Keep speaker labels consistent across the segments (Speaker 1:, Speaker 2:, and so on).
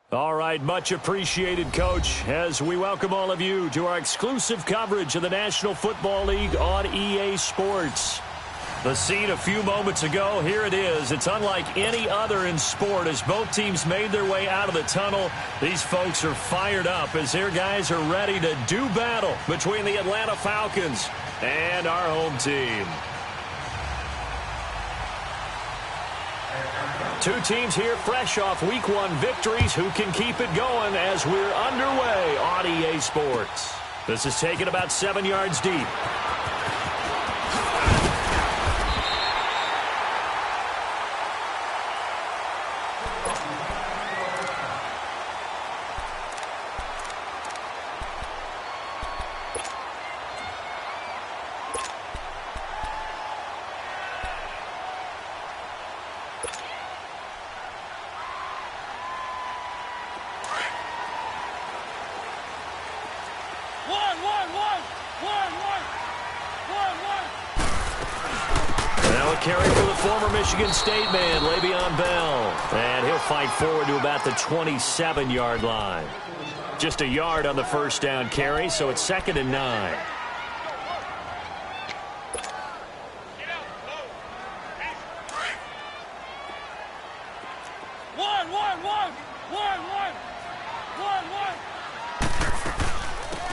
Speaker 1: All right, much appreciated, Coach, as we welcome all of you to our exclusive coverage of the National Football League on EA Sports. The scene a few moments ago, here it is. It's unlike any other in sport as both teams made their way out of the tunnel. These folks are fired up as their guys are ready to do battle between the Atlanta Falcons and our home team. Two teams here fresh off Week 1 victories who can keep it going as we're underway on EA Sports. This is taken about 7 yards deep. Carry for the former Michigan State man, Le'Veon Bell. And he'll fight forward to about the 27-yard line. Just a yard on the first down carry, so it's 2nd and 9.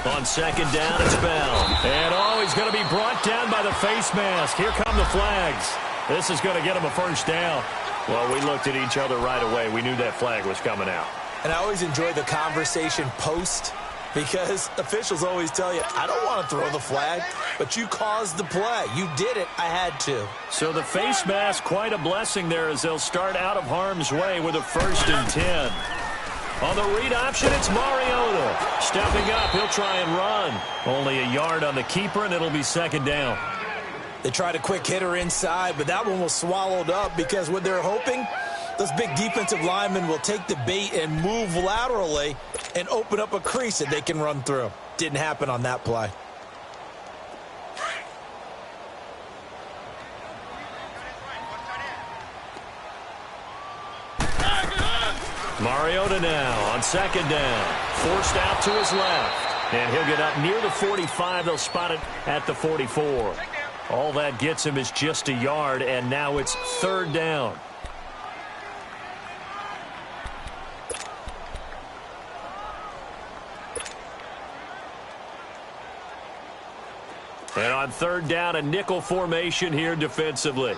Speaker 1: On 2nd down, it's Bell. And, he's going to be brought down by the face mask. Here come the flags. This is going to get him a first down. Well, we looked at each other right away. We knew that flag was coming out.
Speaker 2: And I always enjoy the conversation post because officials always tell you, I don't want to throw the flag, but you caused the play. You did it. I had to.
Speaker 1: So the face mask, quite a blessing there as they'll start out of harm's way with a 1st and 10. On the read option, it's Mariota. Stepping up, he'll try and run. Only a yard on the keeper, and it'll be 2nd down.
Speaker 2: They tried a quick hitter inside, but that one was swallowed up because what they're hoping, those big defensive linemen will take the bait and move laterally and open up a crease that they can run through. Didn't happen on that play.
Speaker 1: Mariota now on 2nd down. Forced out to his left. And he'll get up near the 45. They'll spot it at the 44. All that gets him is just a yard, and now it's 3rd down. And on 3rd down, a nickel formation here defensively.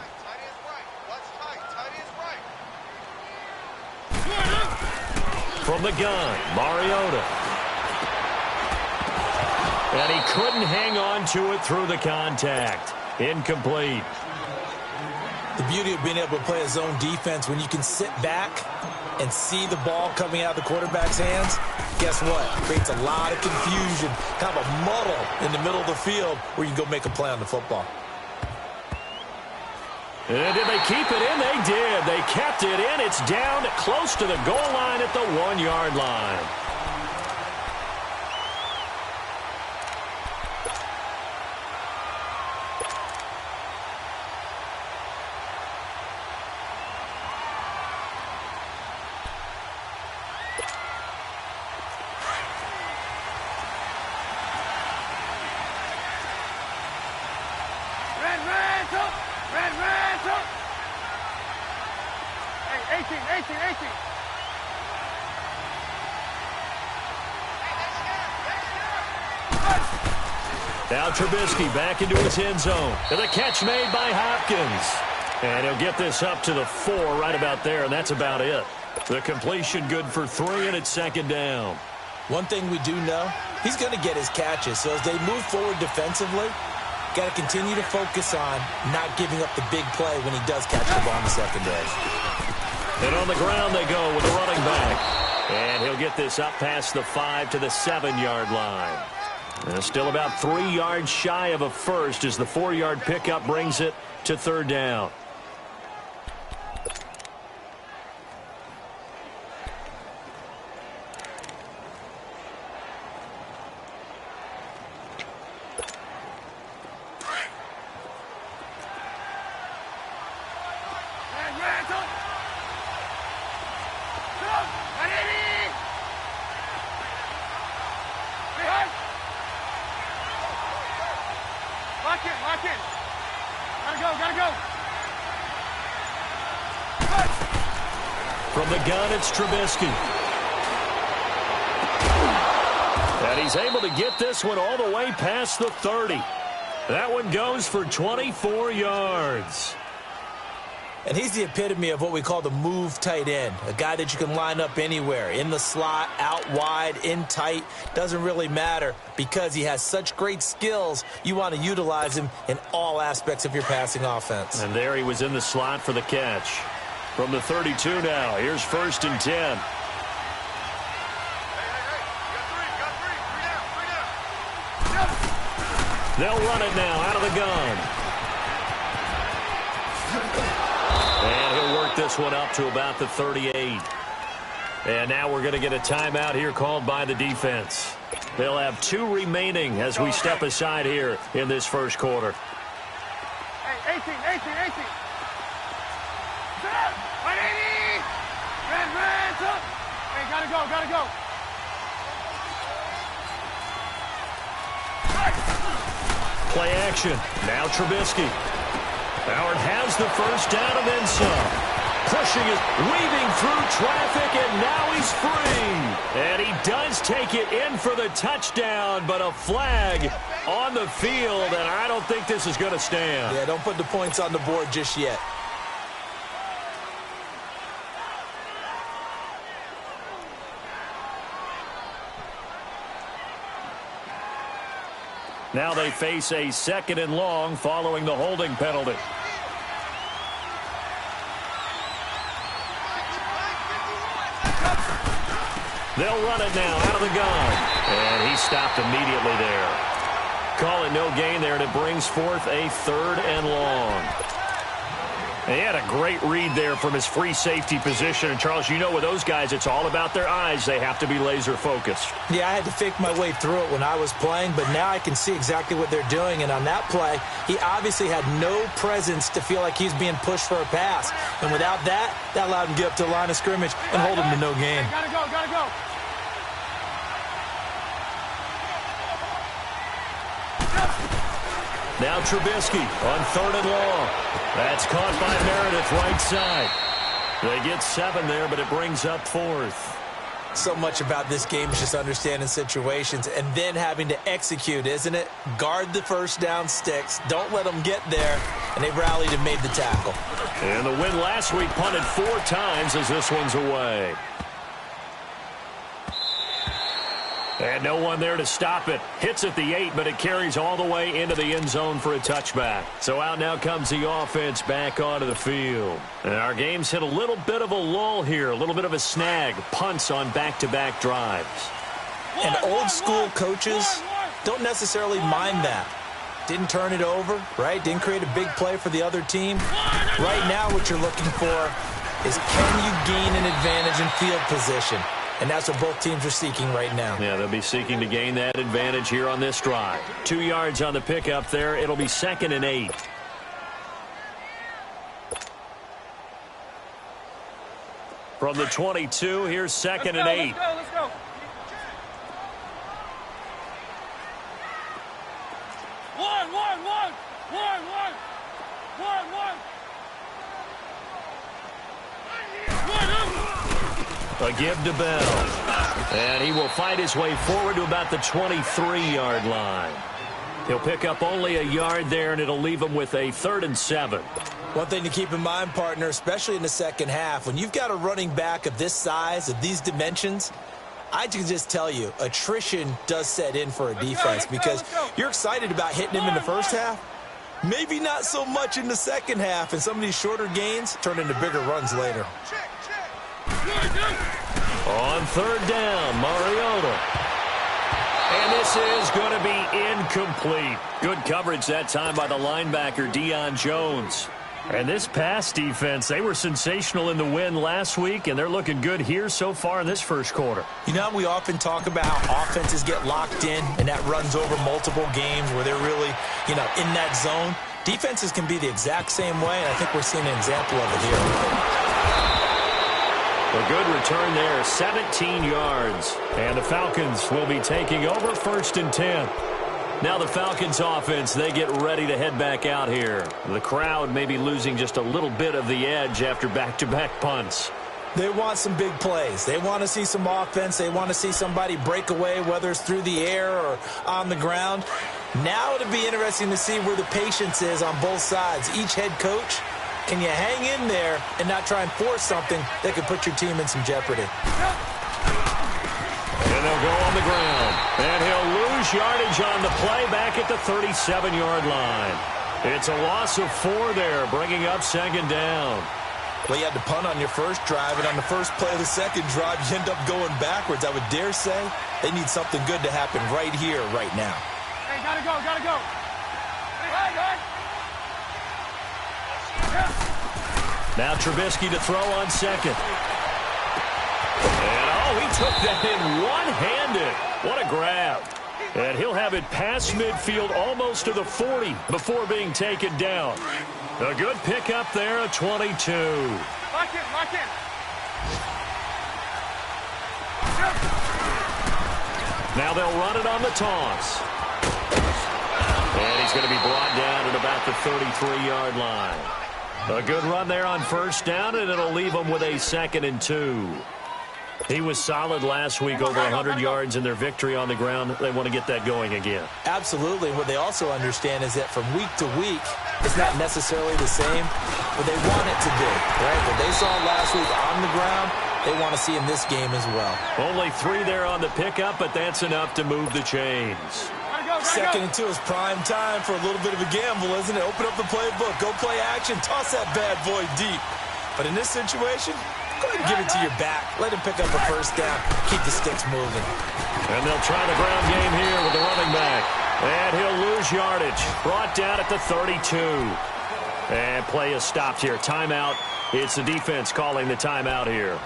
Speaker 1: From the gun, Mariota. And he couldn't hang on to it through the contact. Incomplete.
Speaker 2: The beauty of being able to play a zone defense when you can sit back and see the ball coming out of the quarterback's hands, guess what? It creates a lot of confusion, kind of a muddle in the middle of the field where you can go make a play on the football.
Speaker 1: And did they keep it in? They did. They kept it in. It's down close to the goal line at the 1-yard line. Now Trubisky back into his end zone. And the catch made by Hopkins. And he'll get this up to the 4 right about there, and that's about it. The completion good for 3, and it's 2nd down.
Speaker 2: One thing we do know, he's going to get his catches. So as they move forward defensively, got to continue to focus on not giving up the big play when he does catch the ball in the secondary.
Speaker 1: And on the ground they go with the running back. And he'll get this up past the 5 to the 7-yard line. And still about 3 yards shy of a first as the 4-yard pickup brings it to 3rd down.
Speaker 3: Lock in. Gotta go.
Speaker 1: From the gun, it's Trubisky. And he's able to get this one all the way past the 30. That one goes for 24 yards.
Speaker 2: And he's the epitome of what we call the move tight end, a guy that you can line up anywhere, in the slot, out wide, in tight, doesn't really matter because he has such great skills. You want to utilize him in all aspects of your passing offense.
Speaker 1: And there he was in the slot for the catch. From the 32 now, here's 1st and 10. They'll run it now out of the gun. And he'll work this one up to about the 38. And now we're going to get a timeout here called by the defense. They'll have 2 remaining as we step aside here in this first quarter.
Speaker 3: Hey, 18. Sit up. 180. Red, up. Hey, gotta go.
Speaker 1: Play action. Now Trubisky. Howard has the first down and then some. Pushing it, weaving through traffic, and now he's free. And he does take it in for the touchdown, but a flag on the field, and I don't think this is going to stand.
Speaker 2: Yeah, don't put the points on the board just yet.
Speaker 1: Now they face a 2nd and long following the holding penalty. They'll run it now out of the gun. And he stopped immediately there. Call it no gain there, and it brings forth a 3rd and long. He had a great read there from his free safety position. And, Charles, you know with those guys, it's all about their eyes. They have to be laser-focused.
Speaker 2: Yeah, I had to fake my way through it when I was playing, but now I can see exactly what they're doing. And on that play, he obviously had no presence to feel like he's being pushed for a pass. And without that, that allowed him to get up to the line of scrimmage and hold him to no gain.
Speaker 3: Gotta go.
Speaker 1: Now Trubisky on 3rd and long. That's caught by Meredith right side. They get 7 there, but it brings up 4th.
Speaker 2: So much about this game is just understanding situations and then having to execute, isn't it? Guard the first down sticks. Don't let them get there. And they rallied and made the tackle.
Speaker 1: And the win last week punted 4 times as this one's away. And no one there to stop it. Hits at the 8, but it carries all the way into the end zone for a touchback. So out now comes the offense back onto the field. And our game's hit a little bit of a lull here, a little bit of a snag. Punts on back-to-back drives.
Speaker 2: And old school coaches don't necessarily mind that. Didn't turn it over, right? Didn't create a big play for the other team. Right now what you're looking for is can you gain an advantage in field position? And that's what both teams are seeking right now.
Speaker 1: Yeah, they'll be seeking to gain that advantage here on this drive. 2 yards on the pickup there. It'll be 2nd and 8. From the 22, here's 2nd and 8.
Speaker 3: Let's go. One.
Speaker 1: A give to Bell. And he will fight his way forward to about the 23-yard line. He'll pick up only a yard there, and it'll leave him with a 3rd and 7.
Speaker 2: One thing to keep in mind, partner, especially in the second half, when you've got a running back of this size, of these dimensions, I can just tell you, attrition does set in for a defense because you're excited about hitting him in the first half. Maybe not so much in the second half, and some of these shorter gains turn into bigger runs later.
Speaker 1: On 3rd down, Mariota. And this is going to be incomplete. Good coverage that time by the linebacker, Deion Jones. And this pass defense, they were sensational in the win last week, and they're looking good here so far in this first quarter.
Speaker 2: You know, we often talk about how offenses get locked in, and that runs over multiple games where they're really, in that zone. Defenses can be the exact same way, and I think we're seeing an example of it here.
Speaker 1: A good return there, 17 yards. And the Falcons will be taking over 1st and 10. Now the Falcons offense, they get ready to head back out here. The crowd may be losing just a little bit of the edge after back-to-back punts.
Speaker 2: They want some big plays. They want to see some offense. They want to see somebody break away, whether it's through the air or on the ground. Now it'll be interesting to see where the patience is on both sides. Each head coach, can you hang in there and not try and force something that could put your team in some jeopardy?
Speaker 1: And they'll go on the ground. And he'll lose yardage on the play back at the 37-yard line. It's a loss of 4 there, bringing up second down.
Speaker 2: Well, you had to punt on your first drive, and on the first play of the second drive, you end up going backwards. I would dare say they need something good to happen right here, right now.
Speaker 3: Hey, gotta go, gotta go. Hey.
Speaker 1: Now Trubisky to throw on second. And, he took that in one-handed. What a grab. And he'll have it past midfield almost to the 40 before being taken down. A good pickup there at 22.
Speaker 3: Lock in.
Speaker 1: Now they'll run it on the toss. And he's going to be brought down at about the 33-yard line. A good run there on first down, and it'll leave him with a 2nd and 2. He was solid last week, over 100 yards in their victory on the ground. They want to get that going again.
Speaker 2: Absolutely. What they also understand is that from week to week, it's not necessarily the same, but they want it to be, right? What they saw last week on the ground, they want to see in this game as well.
Speaker 1: Only 3 there on the pickup, but that's enough to move the chains.
Speaker 2: 2nd and 2 is prime time for a little bit of a gamble, isn't it? Open up the playbook, go play action, toss that bad boy deep. But in this situation, go ahead and give it to your back. Let him pick up a first down. Keep the sticks moving.
Speaker 1: And they'll try the ground game here with the running back. And he'll lose yardage. Brought down at the 32. And play is stopped here. Timeout. It's the defense calling the timeout here.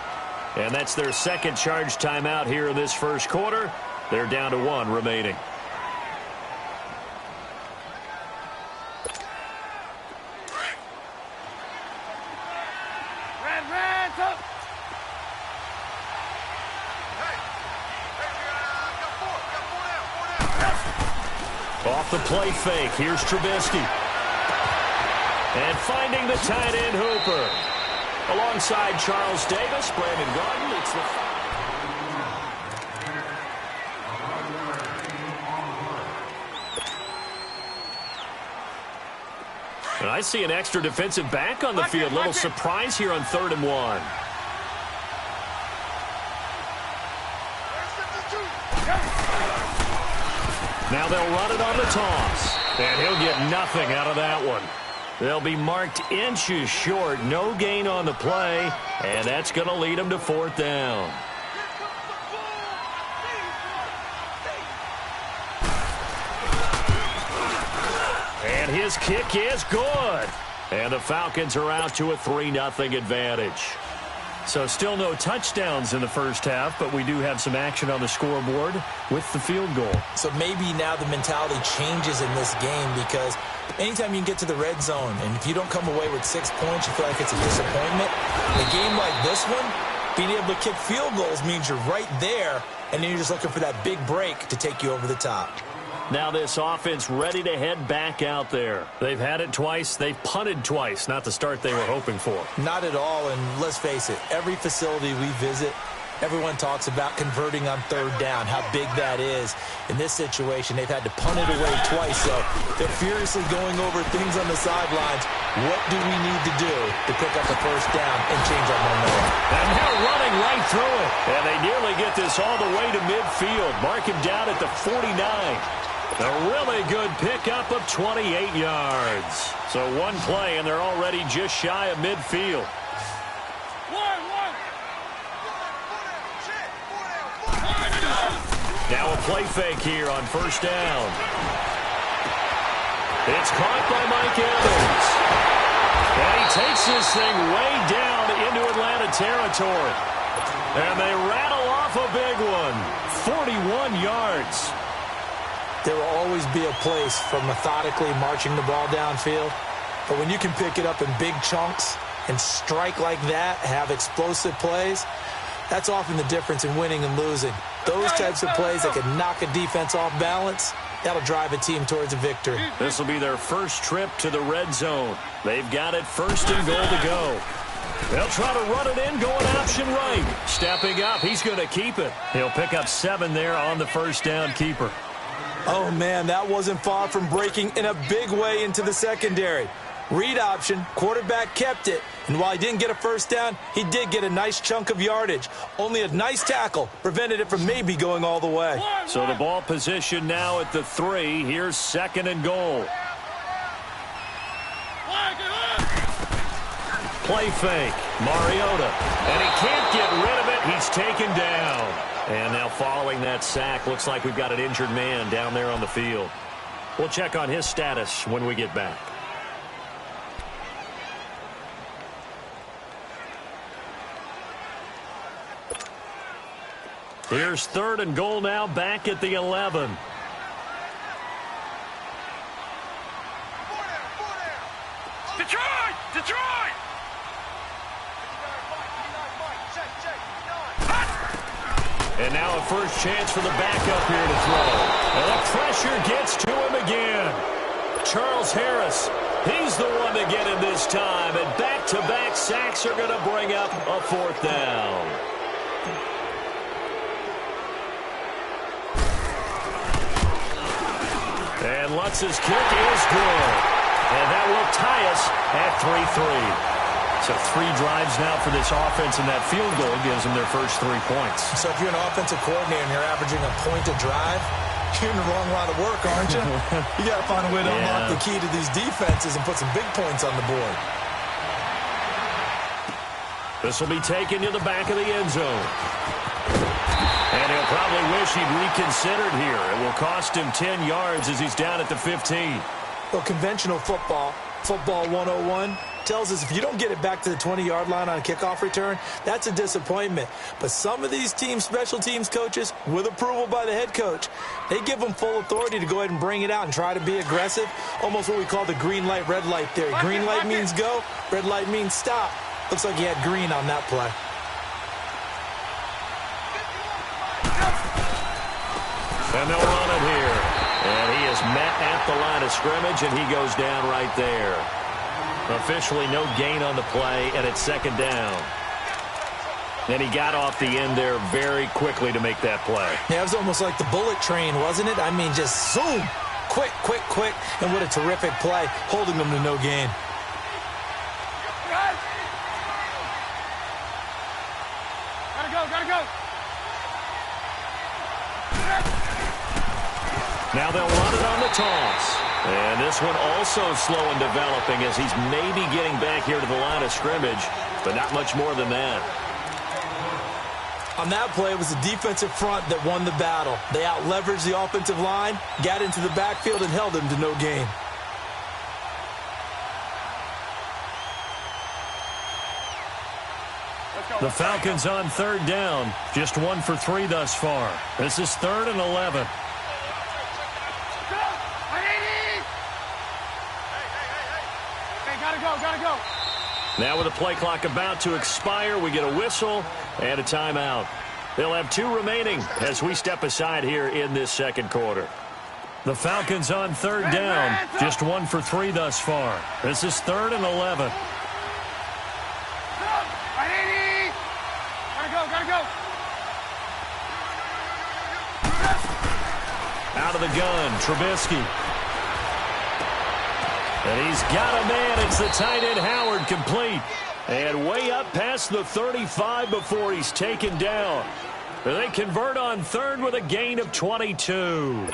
Speaker 1: And that's their second charge timeout here in this first quarter. They're down to 1 remaining. Off the play fake, here's Trubisky. And finding the tight end Hooper. Alongside Charles Davis, Brandon Garden, it's the... And I see an extra defensive back on the field. Little surprise here on 3rd and 1. Now they'll run it on the toss. And he'll get nothing out of that one. They'll be marked inches short. No gain on the play. And that's going to lead them to 4th down. And his kick is good. And the Falcons are out to a 3-0 advantage. So still no touchdowns in the first half, but we do have some action on the scoreboard with the field goal.
Speaker 2: So maybe now the mentality changes in this game, because anytime you can get to the red zone, and if you don't come away with 6 points, you feel like it's a disappointment. In a game like this one, being able to kick field goals means you're right there, and then you're just looking for that big break to take you over the top.
Speaker 1: Now this offense ready to head back out there. They've had it twice. They've punted twice. Not the start they were hoping for.
Speaker 2: Not at all, and let's face it, every facility we visit, everyone talks about converting on 3rd down, how big that is. In this situation, they've had to punt it away twice, so they're furiously going over things on the sidelines. What do we need to do to pick up the first down and change our momentum?
Speaker 1: And they're running right through it. And they nearly get this all the way to midfield. Mark him down at the 49. A really good pickup of 28 yards. So 1 play, and they're already just shy of midfield. Now a play fake here on first down. It's caught by Mike Evans. And he takes this thing way down into Atlanta territory. And they rattle off a big one. 41 yards.
Speaker 2: There will always be a place for methodically marching the ball downfield. But when you can pick it up in big chunks and strike like that, have explosive plays, that's often the difference in winning and losing. Those types of plays that can knock a defense off balance, That'll drive a team towards a victory.
Speaker 1: This will be their first trip to the red zone. They've got it, 1st and goal to go. They'll try to run it in, going option right. Stepping up, he's going to keep it. He'll pick up 7 there on the first down keeper.
Speaker 2: Oh, man, that wasn't far from breaking in a big way into the secondary. Read option, quarterback kept it, and while he didn't get a first down, he did get a nice chunk of yardage. Only a nice tackle prevented it from maybe going all the way.
Speaker 1: So the ball position now at the 3. Here's 2nd and goal. Play fake, Mariota, and he can't get rid of it. He's taken down. And now following that sack, looks like we've got an injured man down there on the field. We'll check on his status when we get back. Here's 3rd and goal now, back at the 11.
Speaker 3: Detroit! Detroit!
Speaker 1: And now a first chance for the backup here to throw. And the pressure gets to him again. Charles Harris, he's the one to get him this time. And back-to-back sacks are going to bring up a 4th down. And Lutz's kick is good. And that will tie us at 3-3. So 3 drives now for this offense, and that field goal gives them their first 3 points.
Speaker 2: So if you're an offensive coordinator and you're averaging a point a drive, you're in the wrong line of work, aren't you? You got to find a way to unlock the key to these defenses and put some big points on the board.
Speaker 1: This will be taken to the back of the end zone. And he'll probably wish he'd reconsidered here. It will cost him 10 yards as he's down at the 15.
Speaker 2: Well, conventional football 101, tells us if you don't get it back to the 20-yard line on a kickoff return, that's a disappointment. But some of these team special teams coaches, with approval by the head coach, they give them full authority to go ahead and bring it out and try to be aggressive, almost what we call the green light, red light theory. Green light means go, red light means stop. Looks like he had green on that play.
Speaker 1: And they'll run it here. And he is met at the line of scrimmage, and he goes down right there. Officially no gain on the play, and it's 2nd down. And he got off the end there very quickly to make that play.
Speaker 2: Yeah, it was almost like the bullet train, wasn't it? I mean, just zoom. Quick, quick, quick. And what a terrific play, holding them to no gain.
Speaker 3: Gotta go.
Speaker 1: Now they'll run it on the toss. And this one also slow in developing as he's maybe getting back here to the line of scrimmage, but not much more than that.
Speaker 2: On that play, it was the defensive front that won the battle. They out-leveraged the offensive line, got into the backfield, and held him to no gain.
Speaker 1: The Falcons on 3rd down. Just 1 for 3 thus far. This is 3rd and 11.
Speaker 3: Gotta go.
Speaker 1: Now with the play clock about to expire, we get a whistle and a timeout. They'll have 2 remaining as we step aside here in this 2nd quarter. The Falcons on 3rd down. Just 1 for 3 thus far. This is 3rd and 11.
Speaker 3: Gotta go.
Speaker 1: Out of the gun, Trubisky. And he's got a man. It's the tight end, Howard, complete. And way up past the 35 before he's taken down. They convert on 3rd with a gain of 22.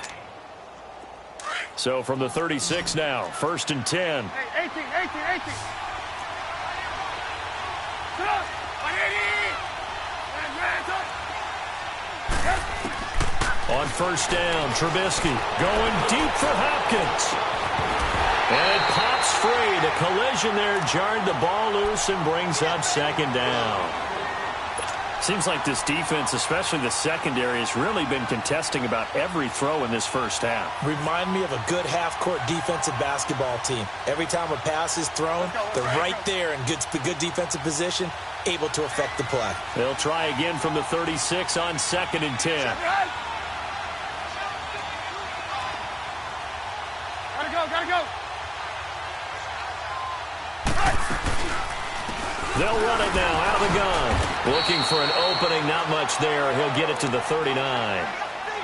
Speaker 1: So from the 36 now, 1st and 10.
Speaker 3: Hey, 18.
Speaker 1: On 1st down, Trubisky going deep for Hopkins. And it pops free. The collision there jarred the ball loose and brings up 2nd down. Seems like this defense, especially the secondary, has really been contesting about every throw in this first half.
Speaker 2: Remind me of a good half-court defensive basketball team. Every time a pass is thrown, they're right there in good defensive position, able to affect the play.
Speaker 1: They'll try again from the 36 on 2nd and 10.
Speaker 3: Gotta go.
Speaker 1: They'll run it now out of the gun. Looking for an opening, not much there. He'll get it to the 39.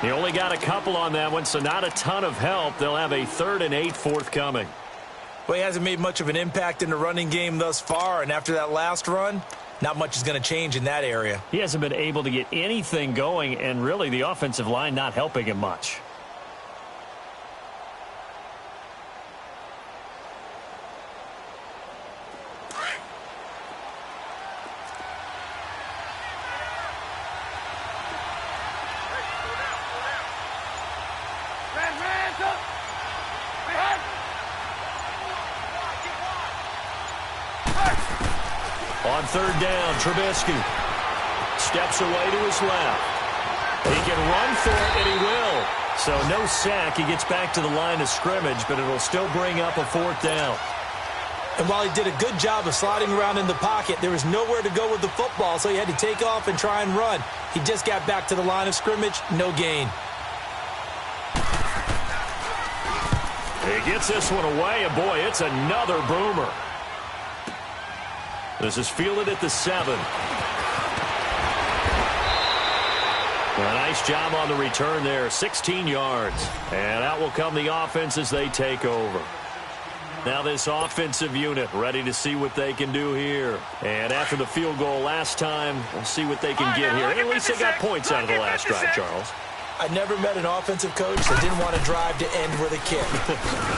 Speaker 1: He only got a couple on that one, so not a ton of help. They'll have a 3rd and 8 forthcoming.
Speaker 2: Well, he hasn't made much of an impact in the running game thus far, and after that last run, not much is going to change in that area.
Speaker 1: He hasn't been able to get anything going, and really the offensive line not helping him much. On 3rd down, Trubisky steps away to his left. He can run for it, and he will. So no sack. He gets back to the line of scrimmage, but it'll still bring up a 4th down.
Speaker 2: And while he did a good job of sliding around in the pocket, there was nowhere to go with the football, so he had to take off and try and run. He just got back to the line of scrimmage, no gain.
Speaker 1: He gets this one away, and boy, it's another boomer. This is fielded at the 7. A nice job on the return there, 16 yards. And out will come the offense as they take over. Now this offensive unit ready to see what they can do here. And after the field goal last time, we'll see what they can get here. At least they got points out of the last drive, Charles.
Speaker 2: I never met an offensive coach that didn't want to drive to end with a kick.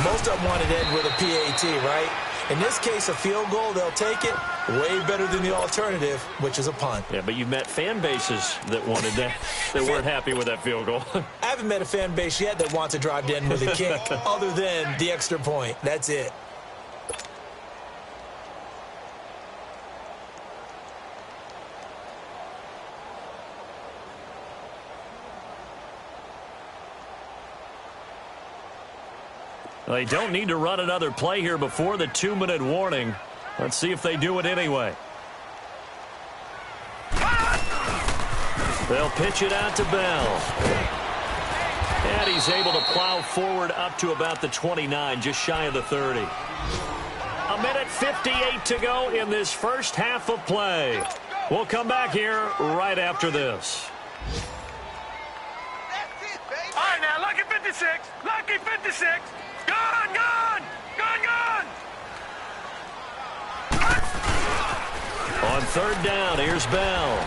Speaker 2: Most of them wanted to end with a PAT, right? In this case, a field goal, they'll take it. Way better than the alternative, which is a punt.
Speaker 1: Yeah, but you've met fan bases that wanted that, that weren't happy with that field goal.
Speaker 2: I haven't met a fan base yet that wants to drive to end with a kick other than the extra point. That's it.
Speaker 1: They don't need to run another play here before the 2-minute warning. Let's see if they do it anyway. They'll pitch it out to Bell. And he's able to plow forward up to about the 29, just shy of the 30. 1:58 to go in this first half of play. We'll come back here right after this.
Speaker 3: All right, now, lucky 56. Lucky 56. Gone, gone, gone, gone.
Speaker 1: On 3rd down, here's Bell.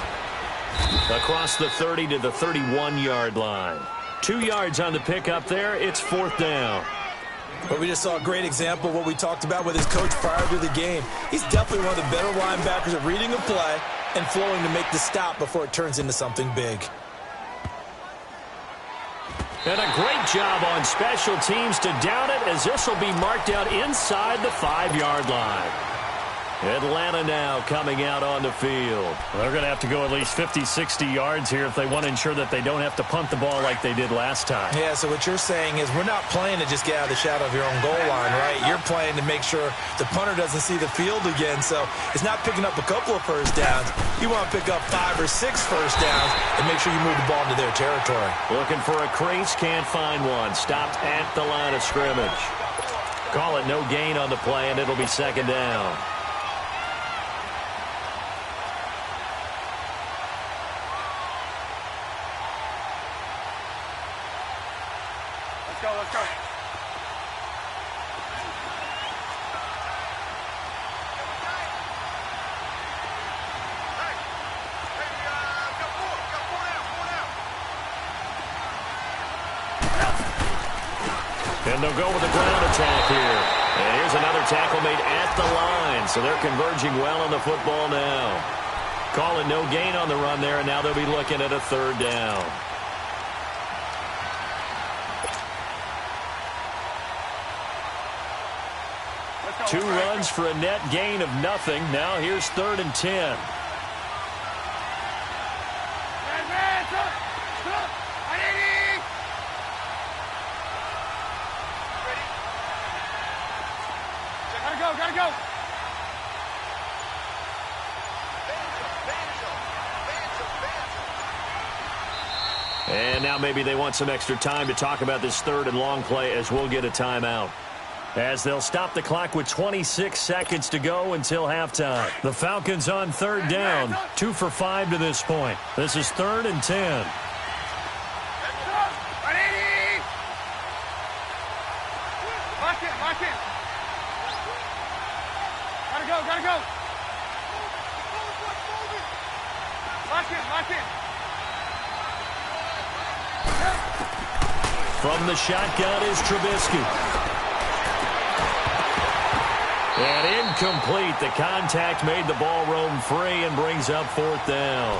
Speaker 1: Across the 30 to the 31-yard line. 2 yards on the pickup there. It's 4th down.
Speaker 2: But we just saw a great example of what we talked about with his coach prior to the game. He's definitely one of the better linebackers at reading a play and flowing to make the stop before it turns into something big.
Speaker 1: And a great job on special teams to down it, as this will be marked out inside the 5-yard line. Atlanta now coming out on the field. They're going to have to go at least 50, 60 yards here if they want to ensure that they don't have to punt the ball like they did last time.
Speaker 2: Yeah, so what you're saying is we're not playing to just get out of the shadow of your own goal line, right? You're playing to make sure the punter doesn't see the field again. So it's not picking up a couple of first downs. You want to pick up 5 or 6 first downs and make sure you move the ball into their territory.
Speaker 1: Looking for a crease, can't find one. Stopped at the line of scrimmage. Call it no gain on the play, and it'll be 2nd down.
Speaker 3: Let's go.
Speaker 1: And they'll go with the ground attack here. And here's another tackle made at the line. So they're converging well on the football now. Call it no gain on the run there, and now they'll be looking at a 3rd down. Two runs for a net gain of nothing. Now here's 3rd and 10.
Speaker 3: Gotta go.
Speaker 1: And now maybe they want some extra time to talk about this 3rd and long play, as we'll get a timeout. as they'll stop the clock with 26 seconds to go until halftime. The Falcons on third down, 2 for 5 to this point. This is 3rd and 10.
Speaker 3: Gotta go. Lock in.
Speaker 1: From the shotgun is Trubisky. And incomplete. The contact made the ball roam free and brings up 4th down.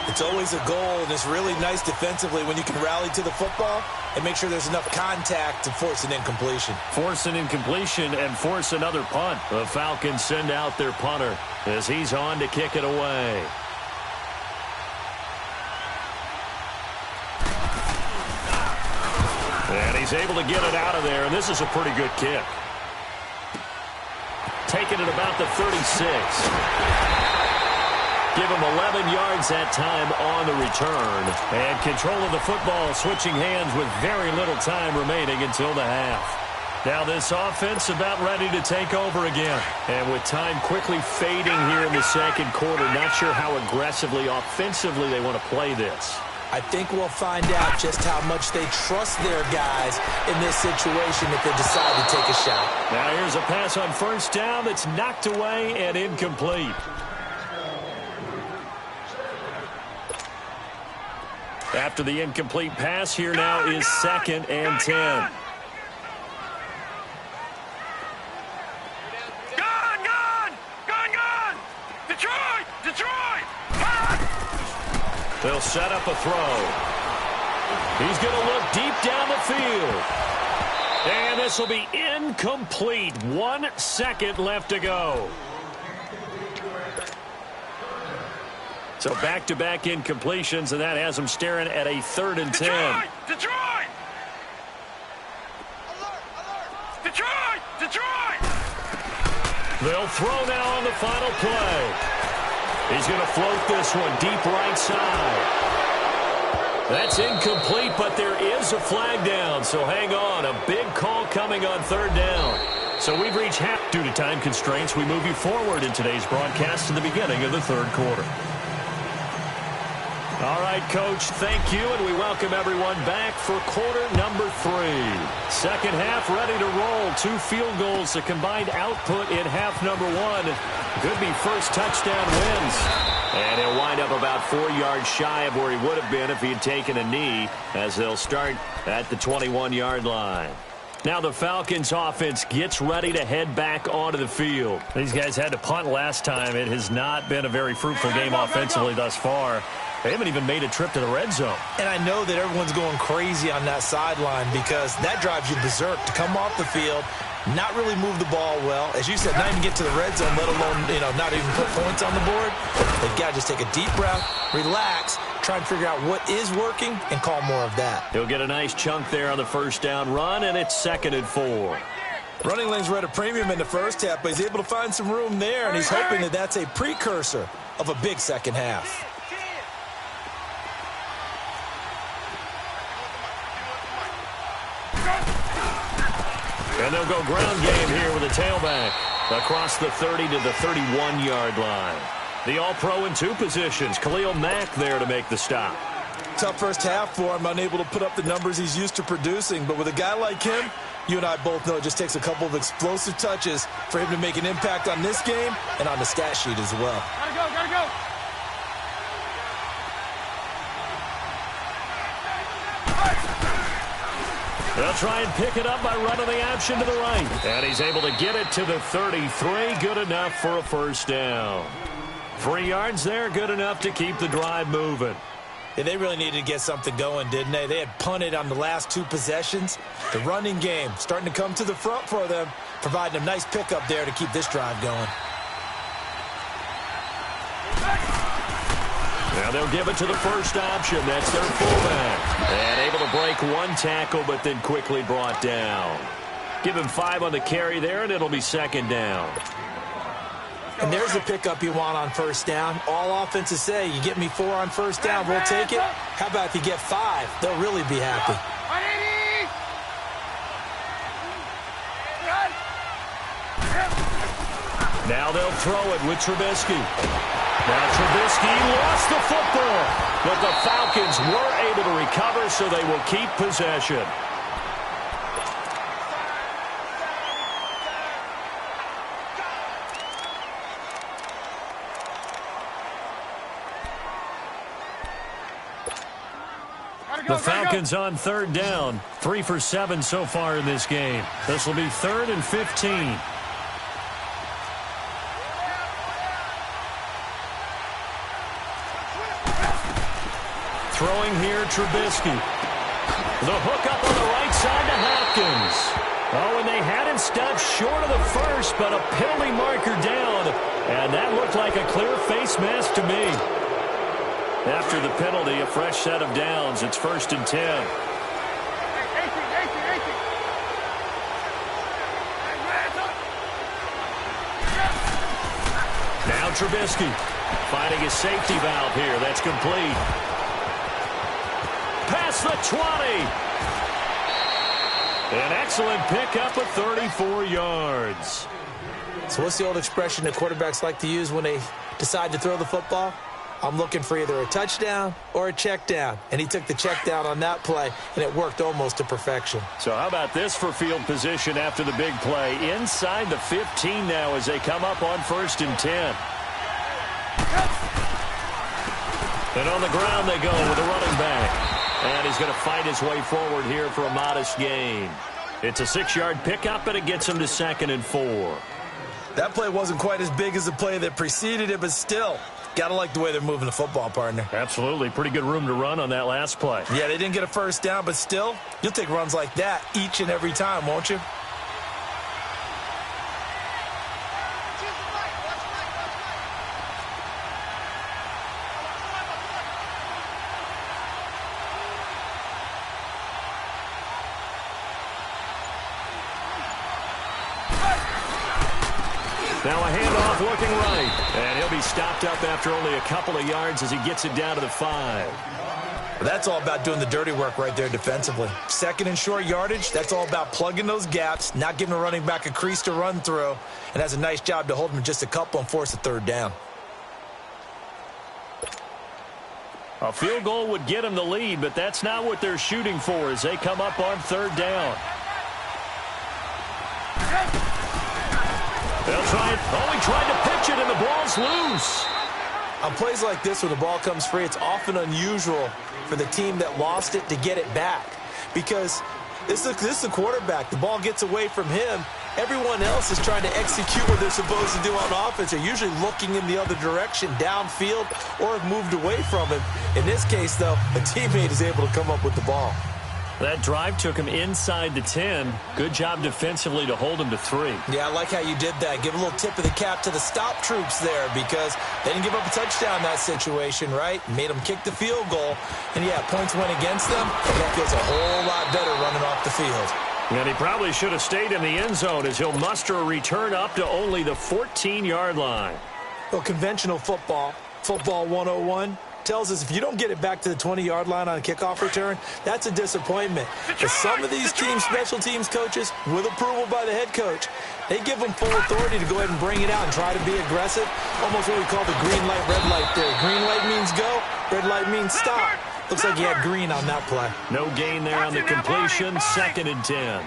Speaker 2: It's always a goal, and it's really nice defensively when you can rally to the football and make sure there's enough contact to force an incompletion.
Speaker 1: Force an incompletion and force another punt. The Falcons send out their punter as he's on to kick it away. And he's able to get it out of there, and this is a pretty good kick. Taking it about the 36. Give him 11 yards that time on the return. And control of the football, switching hands with very little time remaining until the half. Now this offense about ready to take over again. And with time quickly fading here in the second quarter, not sure how aggressively, offensively they want to play this.
Speaker 2: I think we'll find out just how much they trust their guys in this situation if they decide to take a shot.
Speaker 1: Now here's a pass on 1st down that's knocked away and incomplete. After the incomplete pass, here now is 2nd and 10.
Speaker 3: Gone! Detroit!
Speaker 1: They'll set up a throw. He's going to look deep down the field. And this will be incomplete. 1 second left to go. So back-to-back incompletions, and that has them staring at a 3rd and 10.
Speaker 3: Detroit!
Speaker 1: They'll throw now on the final play. He's going to float this one deep right side. That's incomplete, but there is a flag down, so hang on. A big call coming on 3rd down. So we've reached half. Due to time constraints, we move you forward in today's broadcast to the beginning of the 3rd quarter. All right, Coach, thank you, and we welcome everyone back for quarter number 3. Second half ready to roll. 2 field goals, the combined output in half number 1. Could be first touchdown wins. And he'll wind up about 4 yards shy of where he would have been if he had taken a knee, as they'll start at the 21-yard line. Now the Falcons offense gets ready to head back onto the field. These guys had to punt last time. It has not been a very fruitful game offensively thus far. They haven't even made a trip to the red zone. And
Speaker 2: I know that everyone's going crazy on that sideline because that drives you berserk to come off the field, not really move the ball well. As you said, not even get to the red zone, let alone, not even put points on the board. They've got to just take a deep breath, relax, try and figure out what is working, and call more of that.
Speaker 1: He'll get a nice chunk there on the 1st down run, and it's 2nd and 4.
Speaker 2: Running lanes were at a premium in the first half, but he's able to find some room there, and he's hoping that that's a precursor of a big second half.
Speaker 1: And they'll go ground game here with a tailback across the 30 to the 31-yard line. The All-Pro in 2 positions. Khalil Mack there to make the stop.
Speaker 2: Tough first half for him, unable to put up the numbers he's used to producing. But with a guy like him, you and I both know it just takes a couple of explosive touches for him to make an impact on this game and on the stat sheet as well.
Speaker 3: Gotta go!
Speaker 1: They'll try and pick it up by running the option to the right. And he's able to get it to the 33. Good enough for a 1st down. 3 yards there, good enough to keep the drive moving.
Speaker 2: Yeah, they really needed to get something going, didn't they? They had punted on the last 2 possessions. The running game starting to come to the front for them, providing a nice pickup there to keep this drive going.
Speaker 1: Now they'll give it to the first option. That's their fullback. And able to break 1 tackle, but then quickly brought down. Give him 5 on the carry there, and it'll be 2nd down.
Speaker 2: And there's the pickup you want on 1st down. All offenses say, you get me 4 on 1st down, we'll take it. How about if you get 5? They'll really be happy.
Speaker 1: Now they'll throw it with Trubisky. Now Trubisky lost the football, but the Falcons were able to recover, so they will keep possession. The Falcons on third down. 3 for 7 so far in this game. This will be 3rd and 15. Throwing here, Trubisky. The hook up on the right side to Hopkins. Oh, and they had him stopped short of the first, but a penalty marker down. And that looked like a clear face mask to me. After the penalty, a fresh set of downs. It's 1st and 10. Now Trubisky finding his safety valve here. That's complete. Past the 20. An excellent pickup of 34 yards.
Speaker 2: So what's the old expression that quarterbacks like to use when they decide to throw the football? I'm looking for either a touchdown or a check down. And he took the check down on that play, and it worked almost to perfection.
Speaker 1: So how about this for field position after the big play? Inside the 15 now as they come up on 1st and 10. And on the ground they go with a running back. And he's going to fight his way forward here for a modest gain. It's a 6-yard pickup, and it gets him to 2nd and 4.
Speaker 2: That play wasn't quite as big as the play that preceded it, but still, gotta like the way they're moving the football, partner.
Speaker 1: Absolutely. Pretty good room to run on that last play.
Speaker 2: Yeah, they didn't get a first down, but still, you'll take runs like that each and every time, won't you?
Speaker 1: Now a handoff looking right. And he'll be stopped up after only a couple of yards as he gets it down to the 5.
Speaker 2: Well, that's all about doing the dirty work right there defensively. 2nd and short yardage, that's all about plugging those gaps, not giving a running back a crease to run through, and has a nice job to hold him just a couple and force a 3rd down.
Speaker 1: A field goal would get him the lead, but that's not what they're shooting for as they come up on 3rd down. They'll try it. Oh, he tried to pitch it, and the ball's loose.
Speaker 2: On plays like this, when the ball comes free, it's often unusual for the team that lost it to get it back. Because this is the quarterback. The ball gets away from him. Everyone else is trying to execute what they're supposed to do on offense. They're usually looking in the other direction, downfield, or have moved away from him. In this case, though, a teammate is able to come up with the ball.
Speaker 1: That drive took him inside the 10. Good job defensively to hold him to 3.
Speaker 2: Yeah, I like how you did that. Give a little tip of the cap to the stop troops there because they didn't give up a touchdown in that situation, right? Made them kick the field goal. And, yeah, points went against them. And that feels a whole lot better running off the field.
Speaker 1: And he probably should have stayed in the end zone as he'll muster a return up to only the 14-yard line.
Speaker 2: Well, conventional football 101, tells us if you don't get it back to the 20-yard line on a kickoff return, that's a disappointment. But some of these teams, special teams coaches, with approval by the head coach, they give them full authority to go ahead and bring it out and try to be aggressive. Almost what we call the green light, red light theory. Green light means go, red light means stop. Looks like he had green on that play.
Speaker 1: No gain there on the completion, 2nd and 10.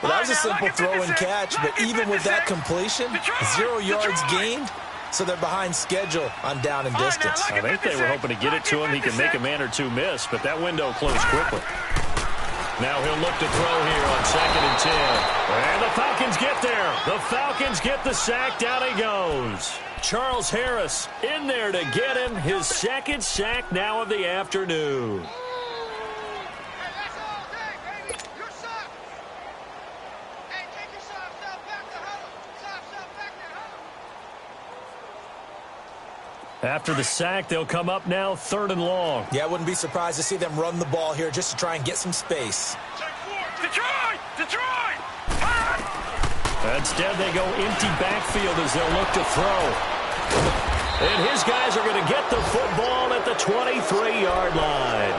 Speaker 2: Well, that was a simple throw and catch, but even with that completion, 0 yards gained. So they're behind schedule on down and distance.
Speaker 1: I think they were hoping to get it to him. He can make a man or two miss, but that window closed quickly. Now he'll look to throw here on 2nd and 10. And the Falcons get there. The Falcons get the sack. Down he goes. Charles Harris in there to get him. His 2nd sack now of the afternoon. After the sack, they'll come up now 3rd and long.
Speaker 2: Yeah, I wouldn't be surprised to see them run the ball here just to try and get some space.
Speaker 3: Detroit! Detroit!
Speaker 1: Instead, they go empty backfield as they'll look to throw. And his guys are going to get the football at the 23-yard line.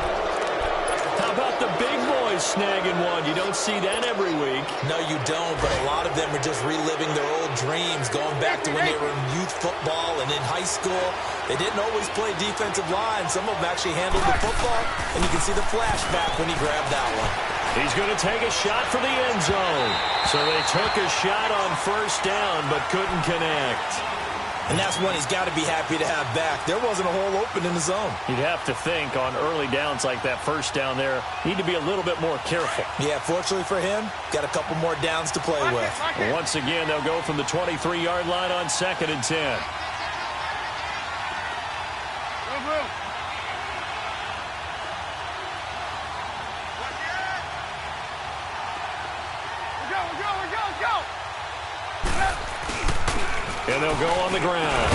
Speaker 1: How about the big boys guys snagging one. You don't see that every week.
Speaker 2: No, you don't, but a lot of them are just reliving their old dreams, going back to when they were in youth football and in high school. They didn't always play defensive line. Some of them actually handled the football, and you can see the flashback when he grabbed that one.
Speaker 1: He's going to take a shot for the end zone. So they took a shot on first down, but couldn't connect.
Speaker 2: And that's one he's got to be happy to have back. There wasn't a hole open in the zone.
Speaker 1: You'd have to think on early downs like that first down there, need to be a little bit more careful.
Speaker 2: Yeah, fortunately for him, got a couple more downs to play with.
Speaker 1: Well, once again, they'll go from the 23-yard line on 2nd and 10. And they'll go on the ground.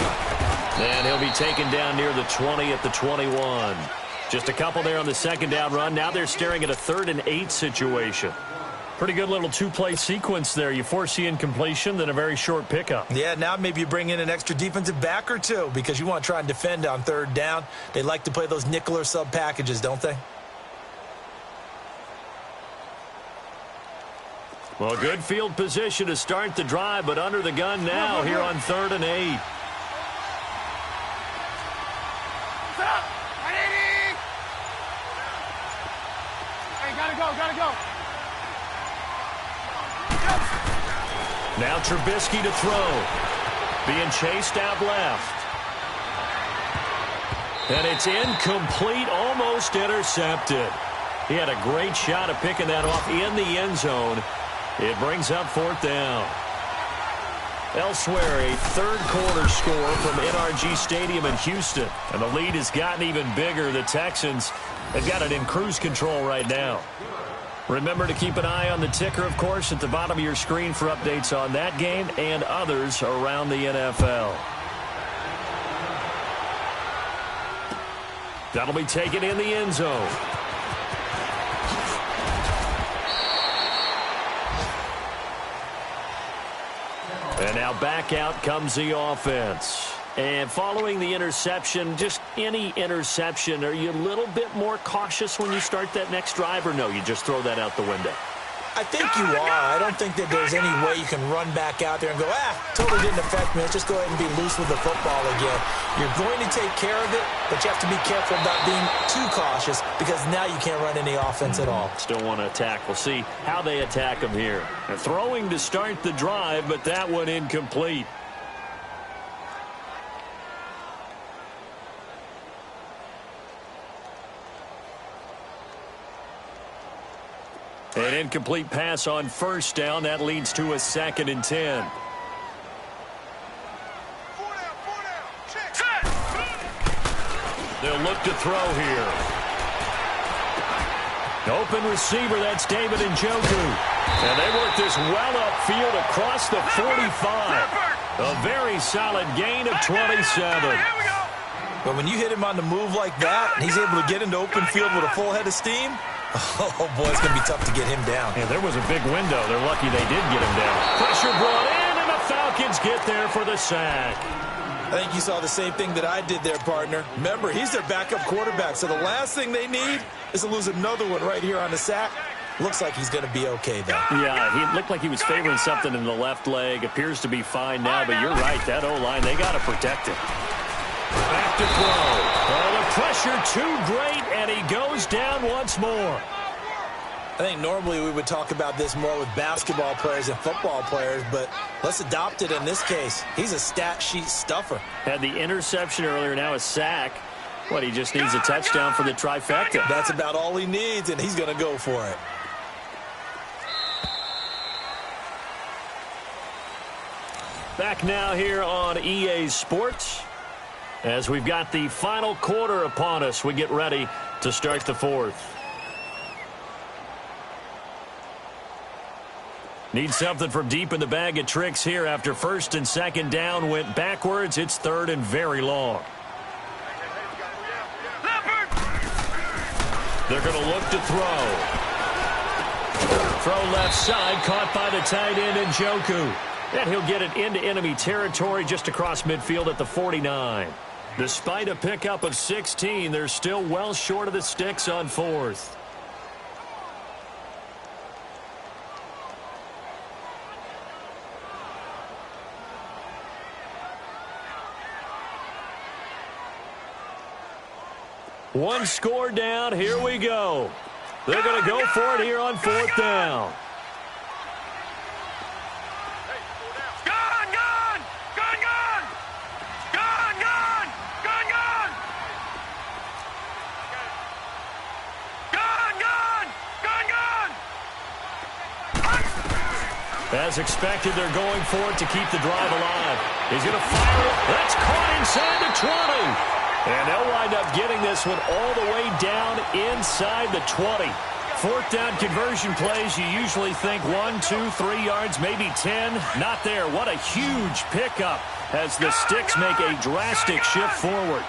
Speaker 1: And he'll be taken down near the 20 at the 21. Just a couple there on the second down run. Now they're staring at a 3rd and 8 situation. Pretty good little two-play sequence there. You force the incompletion, then a very short pickup.
Speaker 2: Yeah, now maybe you bring in an extra defensive back or two because you want to try and defend on 3rd down. They like to play those nickel or sub packages, don't they?
Speaker 1: Well, good field position to start the drive, but under the gun now here on 3rd and 8.
Speaker 3: Hey, gotta go.
Speaker 1: Now Trubisky to throw. Being chased out left. And it's incomplete, almost intercepted. He had a great shot at picking that off in the end zone. It brings up 4th down. Elsewhere, a third-quarter score from NRG Stadium in Houston. And the lead has gotten even bigger. The Texans have got it in cruise control right now. Remember to keep an eye on the ticker, of course, at the bottom of your screen for updates on that game and others around the NFL. That'll be taken in the end zone. And now back out comes the offense. And following the interception, just any interception, are you a little bit more cautious when you start that next drive, or no, you just throw that out the window?
Speaker 2: I think you are. I don't think that there's any way you can run back out there and go, totally didn't affect me. Let's just go ahead and be loose with the football again. You're going to take care of it, but you have to be careful about being too cautious because now you can't run any offense at all.
Speaker 1: Still want to attack. We'll see how they attack them here. They're throwing to start the drive, but that one incomplete. An incomplete pass on first down. That leads to a 2nd and 10. They'll look to throw here. Open receiver, that's David Njoku. And they work this well upfield across the 45. A very solid gain of 27.
Speaker 2: But when you hit him on the move like that, and he's able to get into open field with a full head of steam, oh, boy, it's going to be tough to get him down.
Speaker 1: Yeah, there was a big window. They're lucky they did get him down. Pressure brought in, and the Falcons get there for the sack.
Speaker 2: I think you saw the same thing that I did there, partner. Remember, he's their backup quarterback, so the last thing they need is to lose another one right here on the sack. Looks like he's going to be okay, though.
Speaker 1: Yeah, he looked like he was favoring something in the left leg. Appears to be fine now, but you're right. That O-line, they got to protect him. Back to throw. Oh, the pressure too great, and he goes down once more.
Speaker 2: I think normally we would talk about this more with basketball players and football players, but let's adopt it in this case. He's a stat sheet stuffer.
Speaker 1: Had the interception earlier, now a sack. What, he just needs a touchdown for the trifecta.
Speaker 2: That's about all he needs, and he's going to go for it.
Speaker 1: Back now here on EA Sports. As we've got the final quarter upon us, we get ready to start the 4th. Need something from deep in the bag of tricks here after 1st and 2nd down went backwards. It's 3rd and very long. They're going to look to throw. Throw left side, caught by the tight end Njoku. And he'll get it into enemy territory just across midfield at the 49. Despite a pickup of 16, they're still well short of the sticks on 4th. One score down. Here we go. They're going to go for it here on 4th down. As expected, they're going for it to keep the drive alive. He's going to fire it. That's caught inside the 20. And they'll wind up getting this one all the way down inside the 20. 4th down conversion plays, you usually think 1, 2, 3 yards, maybe 10. Not there. What a huge pickup as the Sticks make a drastic shift forward.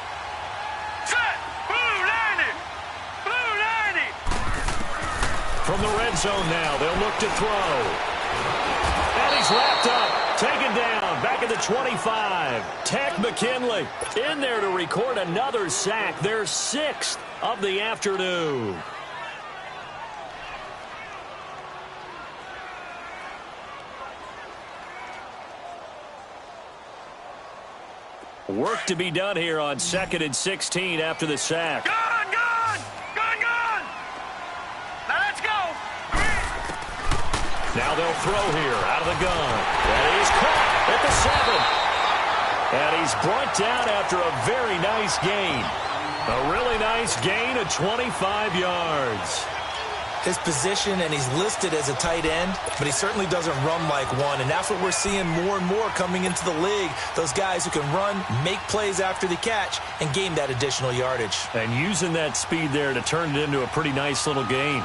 Speaker 1: From the red zone now, they'll look to throw. And he's wrapped up, taken down, back at the 25. Tech McKinley in there to record another sack, their 6th of the afternoon. Work to be done here on 2nd and 16 after the sack. Now they'll throw here out of the gun. And he's caught at the 7. And he's brought down after a very nice gain. A really nice gain of 25 yards.
Speaker 2: His position, and he's listed as a tight end, but he certainly doesn't run like one. And that's what we're seeing more and more coming into the league. Those guys who can run, make plays after the catch, and gain that additional yardage.
Speaker 1: And using that speed there to turn it into a pretty nice little gain.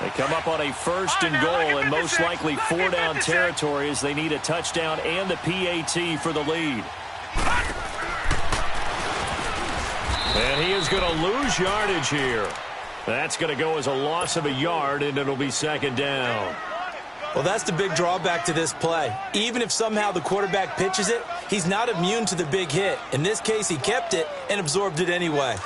Speaker 1: They come up on a 1st and goal and most likely 4-down territory as they need a touchdown and the PAT for the lead. And he is going to lose yardage here. That's going to go as a loss of a yard, and it'll be 2nd down.
Speaker 2: Well, that's the big drawback to this play. Even if somehow the quarterback pitches it, he's not immune to the big hit. In this case, he kept it and absorbed it anyway.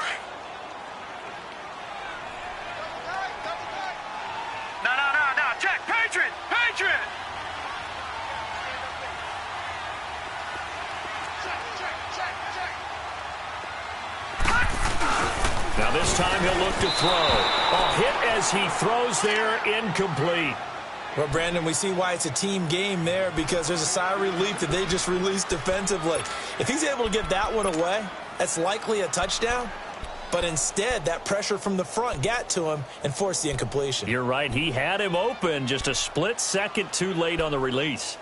Speaker 1: Now this time he'll look to throw. A hit as he throws there, incomplete.
Speaker 2: Well, Brandon, we see why it's a team game there, because there's a sigh of relief that they just released defensively. If he's able to get that one away, that's likely a touchdown. But instead, that pressure from the front got to him and forced the incompletion.
Speaker 1: You're right. He had him open, just a split second too late on the release.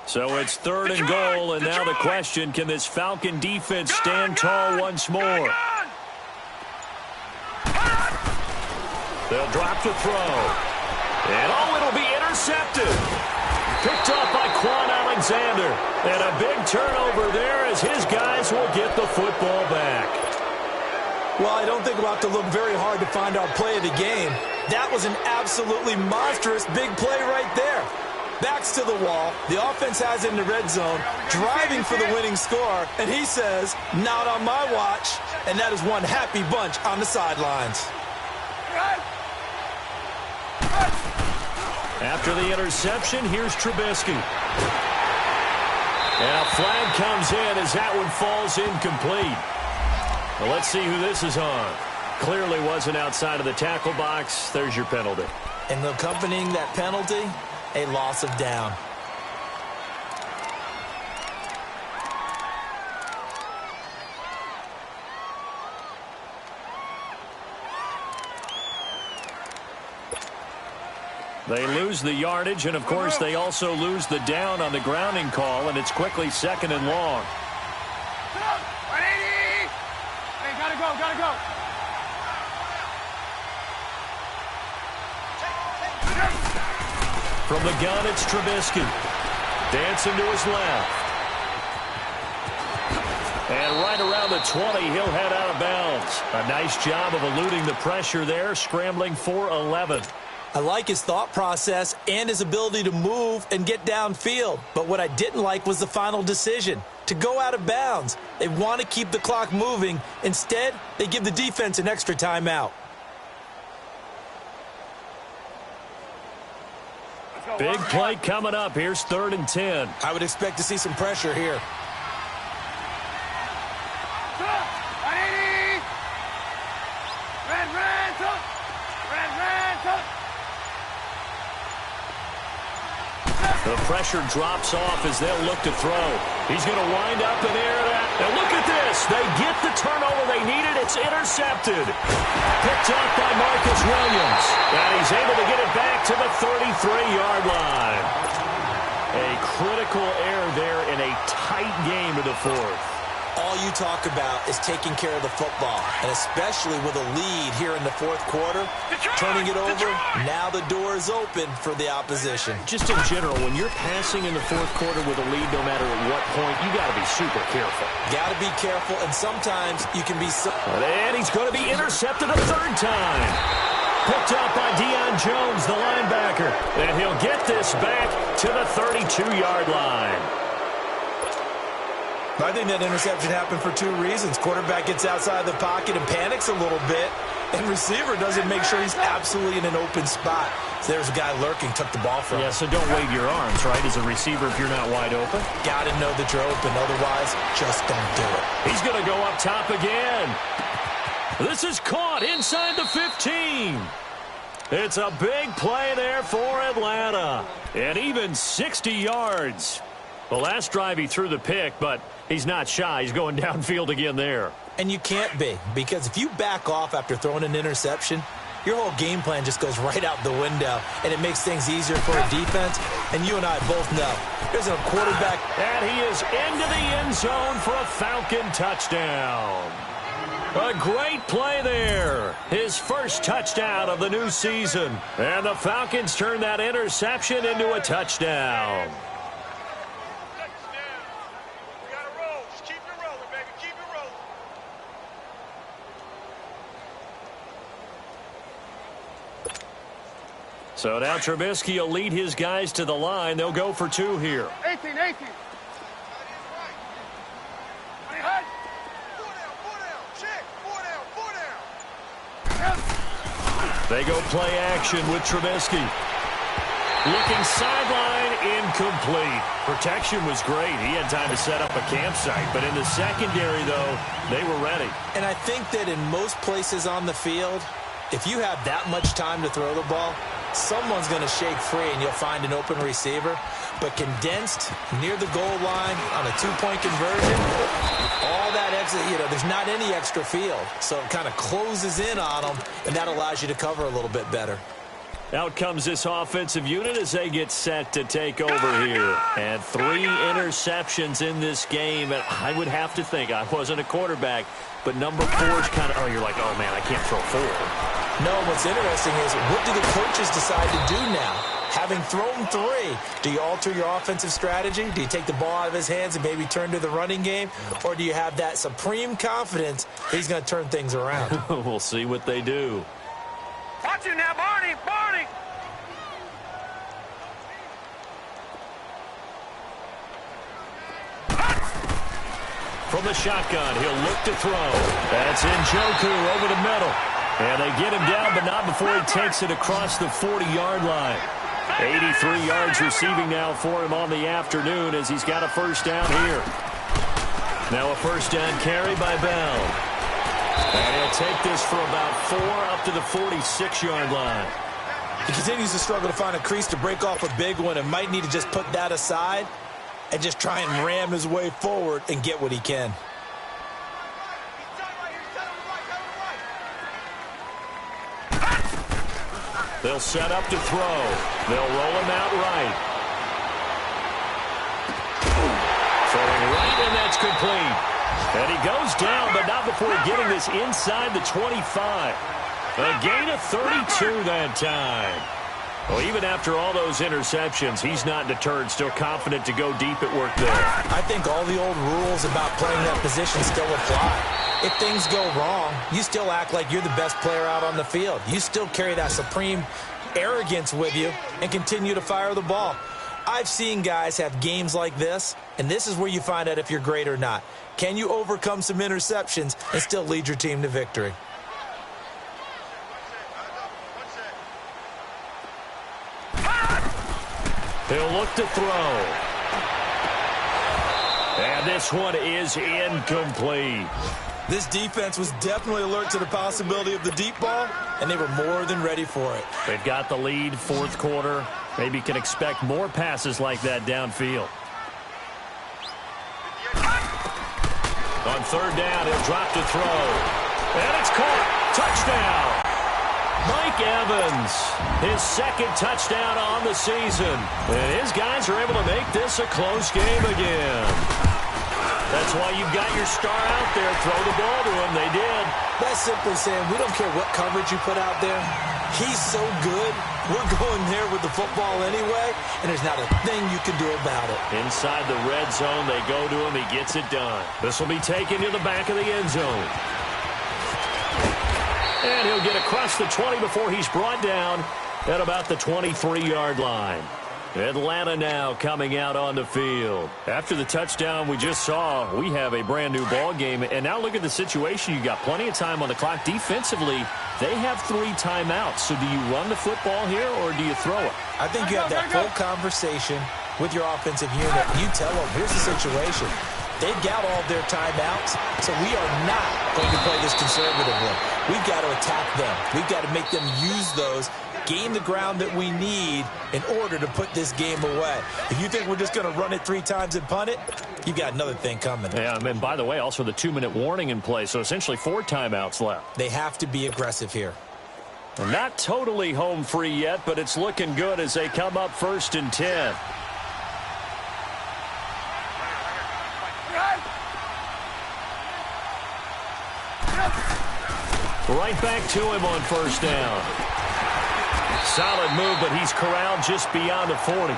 Speaker 1: So it's 3rd and goal, and now the question, can this Falcon defense stand tall once more? They'll drop to throw. And it'll be intercepted. Picked up by Quan Alexander. And a big turnover there as his guys will get the football back.
Speaker 2: Well, I don't think we'll have to look very hard to find our play of the game. That was an absolutely monstrous big play right there. Backs to the wall. The offense has it in the red zone, driving for the winning score, and he says, not on my watch. And that is one happy bunch on the sidelines.
Speaker 1: After the interception, here's Trubisky. And a flag comes in as that one falls incomplete. Well, let's see who this is on. Clearly wasn't outside of the tackle box. There's your penalty.
Speaker 2: And accompanying that penalty, a loss of down.
Speaker 1: They lose the yardage, and of course they also lose the down on the grounding call, and it's quickly 2nd and long.
Speaker 3: Hey, gotta go.
Speaker 1: From the gun, it's Trubisky. Dancing to his left. And right around the 20, he'll head out of bounds. A nice job of eluding the pressure there, scrambling for 11.
Speaker 2: I like his thought process and his ability to move and get downfield. But what I didn't like was the final decision, to go out of bounds. They want to keep the clock moving. Instead, they give the defense an extra timeout.
Speaker 1: Big play coming up. Here's 3rd and 10.
Speaker 2: I would expect to see some pressure here.
Speaker 1: The pressure drops off as they'll look to throw. He's going to wind up in air that. And look at this. They get the turnover they needed. It's intercepted. Picked up by Marcus Williams. And he's able to get it back to the 33-yard line. A critical error there in a tight game in the 4th.
Speaker 2: All you talk about is taking care of the football, and especially with a lead here in the 4th quarter, turning it over, now the door is open for the opposition.
Speaker 1: Just in general, when you're passing in the 4th quarter with a lead, no matter at what point, you got to be super careful.
Speaker 2: Got to be careful, and sometimes you can be so...
Speaker 1: And he's going to be intercepted a 3rd time. Picked up by Deion Jones, the linebacker. And he'll get this back to the 32-yard line.
Speaker 2: I think that interception happened for 2 reasons. Quarterback gets outside the pocket and panics a little bit, and receiver doesn't make sure he's absolutely in an open spot. So there's a guy lurking, took the ball from him.
Speaker 1: Yeah, so don't wave your arms, right, as a receiver if you're not wide open.
Speaker 2: Got to know that you're open, otherwise just don't do it.
Speaker 1: He's going to go up top again. This is caught inside the 15. It's a big play there for Atlanta, and even 60 yards. The last drive he threw the pick, but he's not shy. He's going downfield again there.
Speaker 2: And you can't be, because if you back off after throwing an interception, your whole game plan just goes right out the window, and it makes things easier for a defense. And you and I both know, there's a quarterback.
Speaker 1: And he is into the end zone for a Falcon touchdown. A great play there. His first touchdown of the new season. And the Falcons turn that interception into a touchdown. So now Trubisky will lead his guys to the line. They'll go for 2 here.
Speaker 3: 18.
Speaker 1: They go play action with Trubisky. Looking sideline, incomplete. Protection was great. He had time to set up a campsite. But in the secondary, though, they were ready.
Speaker 2: And I think that in most places on the field, if you have that much time to throw the ball, someone's going to shake free and you'll find an open receiver. But condensed near the goal line on a 2-point conversion, all that extra, there's not any extra field. So it kind of closes in on them, and that allows you to cover a little bit better.
Speaker 1: Out comes this offensive unit as they get set to take over here. And 3 interceptions in this game. And I would have to think, I wasn't a quarterback, but number 4 is kind of, you're like, oh, man, I can't throw 4.
Speaker 2: No, what's interesting is, what do the coaches decide to do now? Having thrown 3, do you alter your offensive strategy? Do you take the ball out of his hands and maybe turn to the running game? Or do you have that supreme confidence that he's going to turn things around?
Speaker 1: We'll see what they do.
Speaker 3: Watch it now, Barney!
Speaker 1: From the shotgun, he'll look to throw. That's Njoku over the middle. And they get him down, but not before he takes it across the 40-yard line. 83 yards receiving now for him on the afternoon as he's got a first down here. Now a first down carry by Bell. And he'll take this for about 4 up to the 46-yard line.
Speaker 2: He continues to struggle to find a crease to break off a big one and might need to just put that aside and just try and ram his way forward and get what he can.
Speaker 1: They'll set up to throw. They'll roll him out right. Throwing right, and that's complete. And he goes down, but not before getting this inside the 25. A gain of 32 that time. Well, even after all those interceptions, he's not deterred, still confident to go deep at work there.
Speaker 2: I think all the old rules about playing that position still apply. If things go wrong, you still act like you're the best player out on the field. You still carry that supreme arrogance with you and continue to fire the ball. I've seen guys have games like this, and this is where you find out if you're great or not. Can you overcome some interceptions and still lead your team to victory?
Speaker 1: He'll look to throw. And this one is incomplete.
Speaker 2: This defense was definitely alert to the possibility of the deep ball, and they were more than ready for it.
Speaker 1: They've got the lead, fourth quarter. Maybe can expect more passes like that downfield. On third down, he'll drop to throw. And it's caught. Touchdown. Mike Evans, his second touchdown on the season. And his guys are able to make this a close game again. That's why you've got your star out there. Throw the ball to him. They did.
Speaker 2: That's simply saying we don't care what coverage you put out there. He's so good. We're going there with the football anyway, and there's not a thing you can do about it.
Speaker 1: Inside the red zone, they go to him. He gets it done. This will be taken to the back of the end zone. And he'll get across the 20 before he's brought down at about the 23-yard line. Atlanta now coming out on the field. After the touchdown we just saw, we have a brand-new ball game. And now look at the situation. You got plenty of time on the clock. Defensively, they have 3 timeouts. So do you run the football here or do you throw it?
Speaker 2: I think you have that full conversation with your offensive unit. You tell them, here's the situation. They've got all their timeouts, so we are not going to play this conservatively. We've got to attack them. We've got to make them use those, gain the ground that we need in order to put this game away. If you think we're just going to run it 3 times and punt it, you've got another thing coming.
Speaker 1: Yeah, and by the way, also the 2-minute warning in play, so essentially 4 timeouts left.
Speaker 2: They have to be aggressive here.
Speaker 1: Not totally home free yet, but it's looking good as they come up 1st and 10. Right back to him on 1st down. Solid move, but he's corralled just beyond the 40.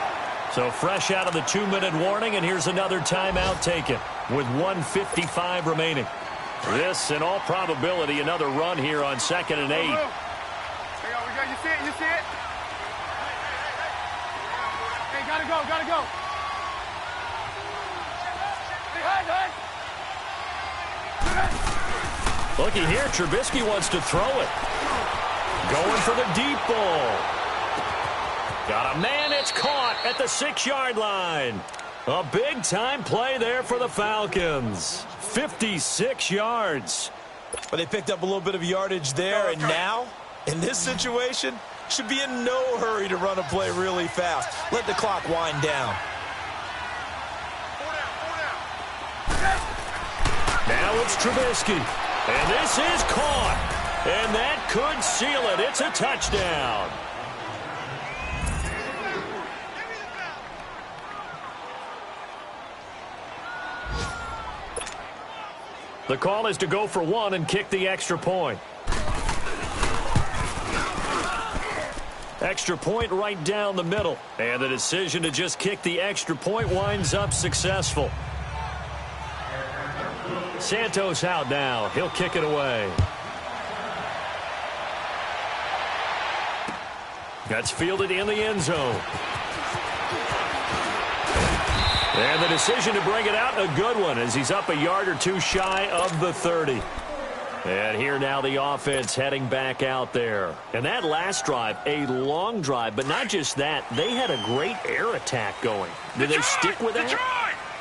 Speaker 1: So fresh out of the 2-minute warning, and here's another timeout taken with 1:55 remaining. This, in all probability, another run here on 2nd and 8.
Speaker 3: You see it, you see it? Hey, gotta go, gotta go. Hey,
Speaker 1: Looky here, Trubisky wants to throw it. Going for the deep ball. Got a man, it's caught at the 6-yard line. A big-time play there for the Falcons. 56 yards.
Speaker 2: But they picked up a little bit of yardage there, and now, in this situation, should be in no hurry to run a play really fast. Let the clock wind down.
Speaker 1: Now it's Trubisky. And this is caught. And that could seal it. It's a touchdown. The call is to go for 1 and kick the extra point. Extra point right down the middle. And the decision to just kick the extra point winds up successful. Santos out now. He'll kick it away. That's fielded in the end zone. And the decision to bring it out, a good one, as he's up a yard or 2 shy of the 30. And here now the offense heading back out there. And that last drive, a long drive, but not just that. They had a great air attack going. Do they stick with that?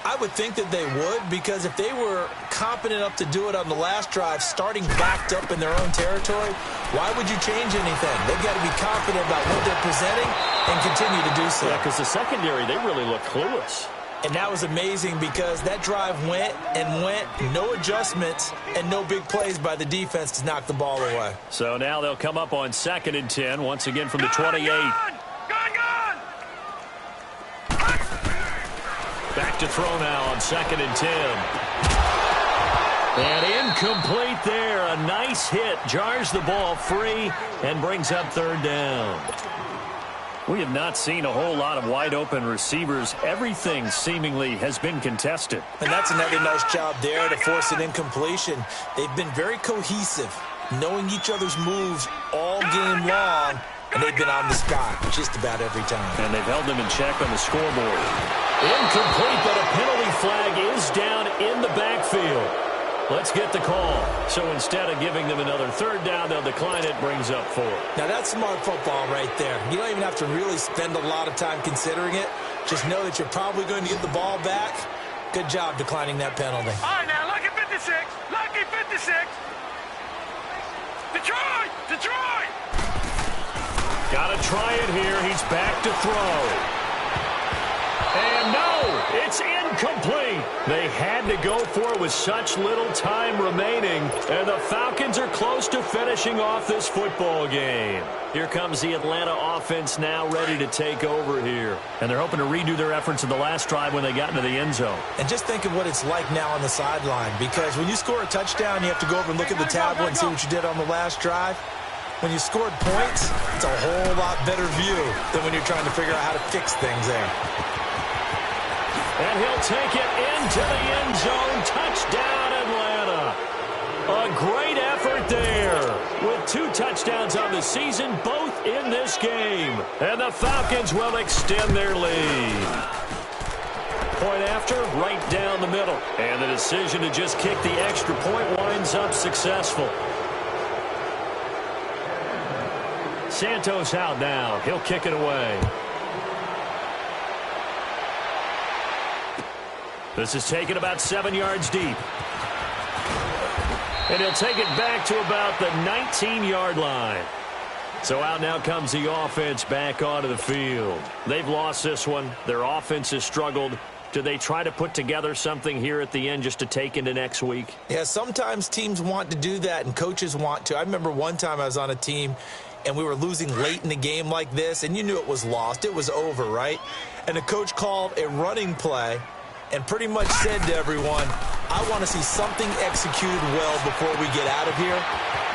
Speaker 2: I would think that they would, because if they were competent enough to do it on the last drive, starting backed up in their own territory, why would you change anything? They've got to be confident about what they're presenting and continue to do so.
Speaker 1: Yeah, because the secondary, they really look clueless.
Speaker 2: And that was amazing because that drive went and went, no adjustments and no big plays by the defense to knock the ball away.
Speaker 1: So now they'll come up on 2nd and 10, once again from the 28. Back to throw now on 2nd and 10. And incomplete there. A nice hit. Jars the ball free and brings up 3rd down. We have not seen a whole lot of wide-open receivers. Everything seemingly has been contested.
Speaker 2: And that's another nice job there to force an incompletion. They've been very cohesive, knowing each other's moves all game long, and they've been on the spot just about every time.
Speaker 1: And they've held them in check on the scoreboard. Incomplete, but a penalty flag is down in the backfield. Let's get the call. So instead of giving them another third down, they'll decline it, brings up 4.
Speaker 2: Now that's smart football right there. You don't even have to really spend a lot of time considering it. Just know that you're probably going to get the ball back. Good job declining that penalty.
Speaker 3: All right, now, lucky 56. Lucky 56. Detroit! Detroit!
Speaker 1: Got to try it here. He's back to throw. And no, it's incomplete. They had to go for it with such little time remaining. And the Falcons are close to finishing off this football game. Here comes the Atlanta offense now ready to take over here. And they're hoping to redo their efforts in the last drive when they got into the end zone.
Speaker 2: And just think of what it's like now on the sideline. Because when you score a touchdown, you have to go over and look at the tablet and see what you did on the last drive. When you scored points, it's a whole lot better view than when you're trying to figure out how to fix things there.
Speaker 1: And he'll take it into the end zone. Touchdown, Atlanta. A great effort there. With 2 touchdowns on the season, both in this game. And the Falcons will extend their lead. Point after, right down the middle. And the decision to just kick the extra point winds up successful. Santos out now. He'll kick it away. This is taken about 7 yards deep. And he'll take it back to about the 19-yard line. So out now comes the offense back onto the field. They've lost this one. Their offense has struggled. Do they try to put together something here at the end just to take into next week?
Speaker 2: Yeah, sometimes teams want to do that and coaches want to. I remember one time I was on a team and we were losing late in the game like this, and you knew it was lost. It was over, right? And the coach called a running play and pretty much said to everyone, I want to see something executed well before we get out of here.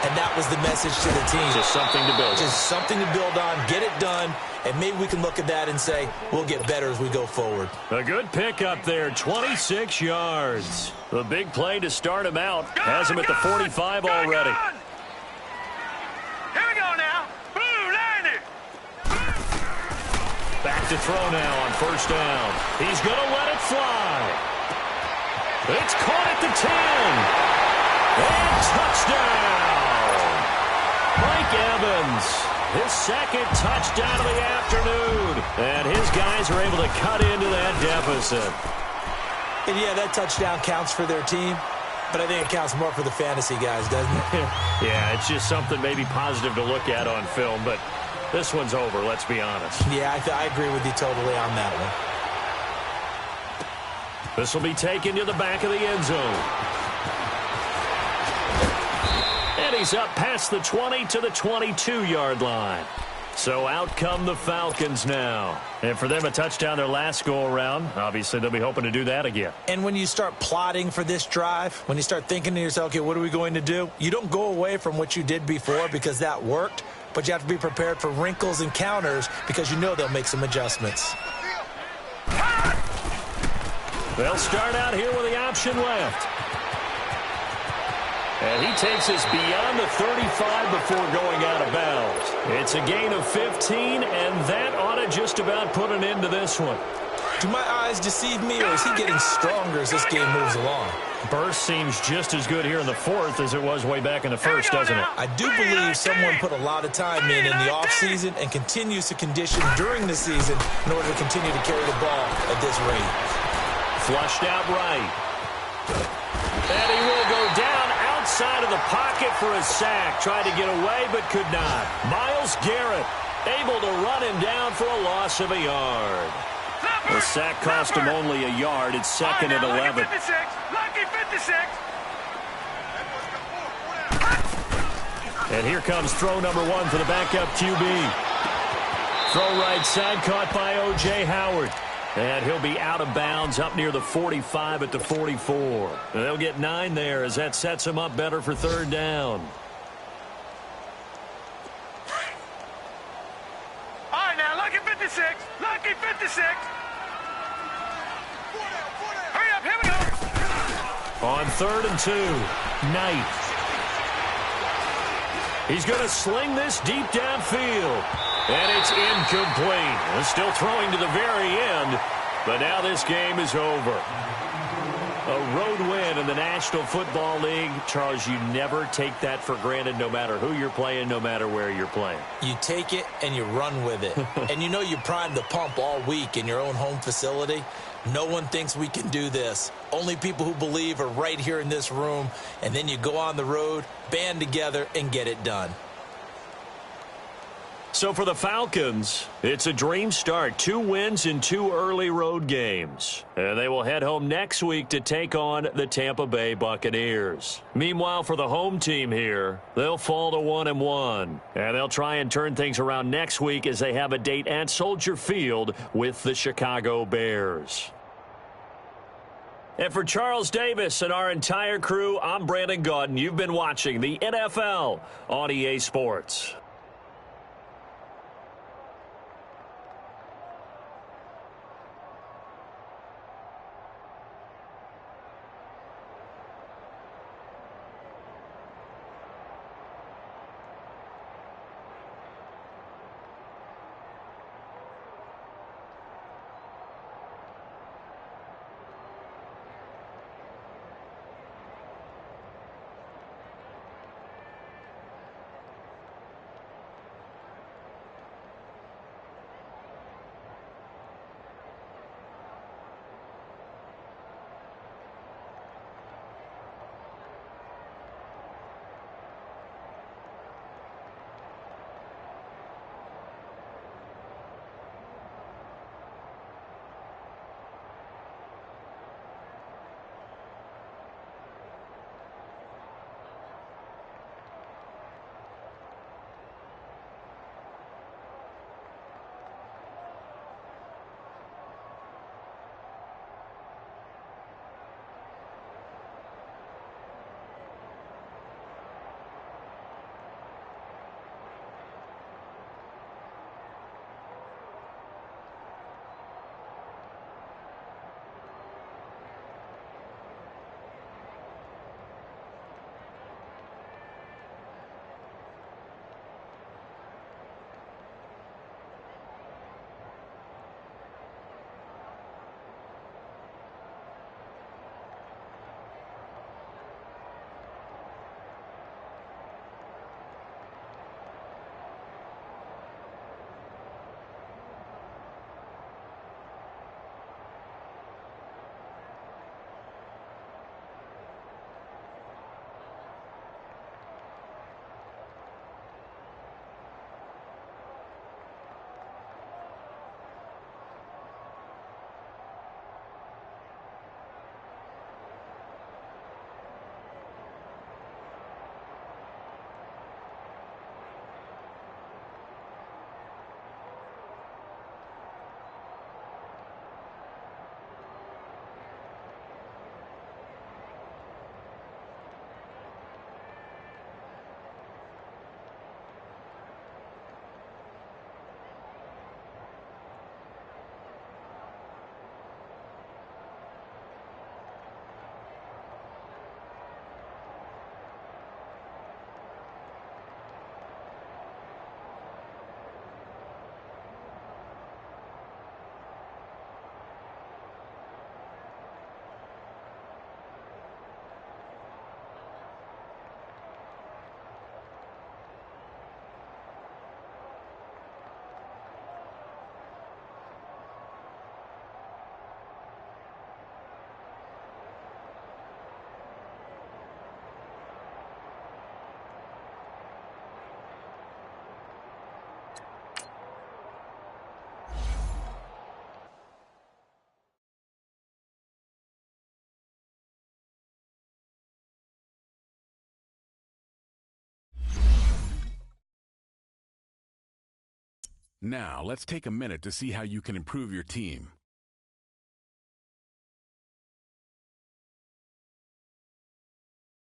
Speaker 2: And that was the message to the team.
Speaker 1: Just something to build on.
Speaker 2: Just something to build on, get it done, and maybe we can look at that and say, we'll get better as we go forward.
Speaker 1: A good pickup there, 26 yards. The big play to start him out. Has him at the 45 already.
Speaker 3: Here we go now. Boom, landed.
Speaker 1: Back to throw now on first down. He's going to let it fly. It's caught at the 10. And touchdown. Mike Evans, his second touchdown of the afternoon. And his guys are able to cut into that deficit.
Speaker 2: And yeah, that touchdown counts for their team, but I think it counts more for the fantasy guys, doesn't it?
Speaker 1: Yeah, it's just something maybe positive to look at on film, but this one's over, let's be honest.
Speaker 2: Yeah, I agree with you totally on that one.
Speaker 1: This will be taken to the back of the end zone. And he's up past the 20 to the 22-yard line. So out come the Falcons now. And for them, a touchdown their last go-around. Obviously, they'll be hoping to do that again.
Speaker 2: And when you start plotting for this drive, when you start thinking to yourself, okay, what are we going to do? You don't go away from what you did before because that worked, but you have to be prepared for wrinkles and counters because you know they'll make some adjustments.
Speaker 1: They'll start out here with the option left. And he takes us beyond the 35 before going out of bounds. It's a gain of 15, and that ought to just about put an end to this one.
Speaker 2: Do my eyes deceive me, or is he getting stronger as this game moves along?
Speaker 1: Burst seems just as good here in the fourth as it was way back in the first, doesn't it?
Speaker 2: I do believe someone put a lot of time in the offseason and continues to condition during the season in order to continue to carry the ball at this rate.
Speaker 1: Flushed out right. And he will go down outside of the pocket for a sack. Tried to get away, but could not. Myles Garrett able to run him down for a loss of a yard. The sack cost him only a yard. It's second and 11.
Speaker 3: Lucky 56. Lucky 56.
Speaker 1: And here comes throw number 1 for the backup QB. Throw right side caught by O.J. Howard. And he'll be out of bounds up near the 45 at the 44. And they'll get 9 there as that sets him up better for third down.
Speaker 3: All right, now, lucky 56. Lucky 56. Hurry up, here we go. On
Speaker 1: 3rd and 2, Knight. He's going to sling this deep downfield. And it's incomplete. Still throwing to the very end, but now this game is over. A road win in the National Football League. Charles, you never take that for granted, no matter who you're playing, no matter where you're playing.
Speaker 2: You take it and you run with it. And you know you primed the pump all week in your own home facility. No one thinks we can do this. Only people who believe are right here in this room. And then you go on the road, band together, and get it done.
Speaker 1: So for the Falcons, it's a dream start. 2 wins in 2 early road games. And they will head home next week to take on the Tampa Bay Buccaneers. Meanwhile, for the home team here, they'll fall to 1-1. And they'll try and turn things around next week as they have a date at Soldier Field with the Chicago Bears. And for Charles Davis and our entire crew, I'm Brandon Gaudin. You've been watching the NFL on EA Sports.
Speaker 4: Now, let's take a minute to see how you can improve your team.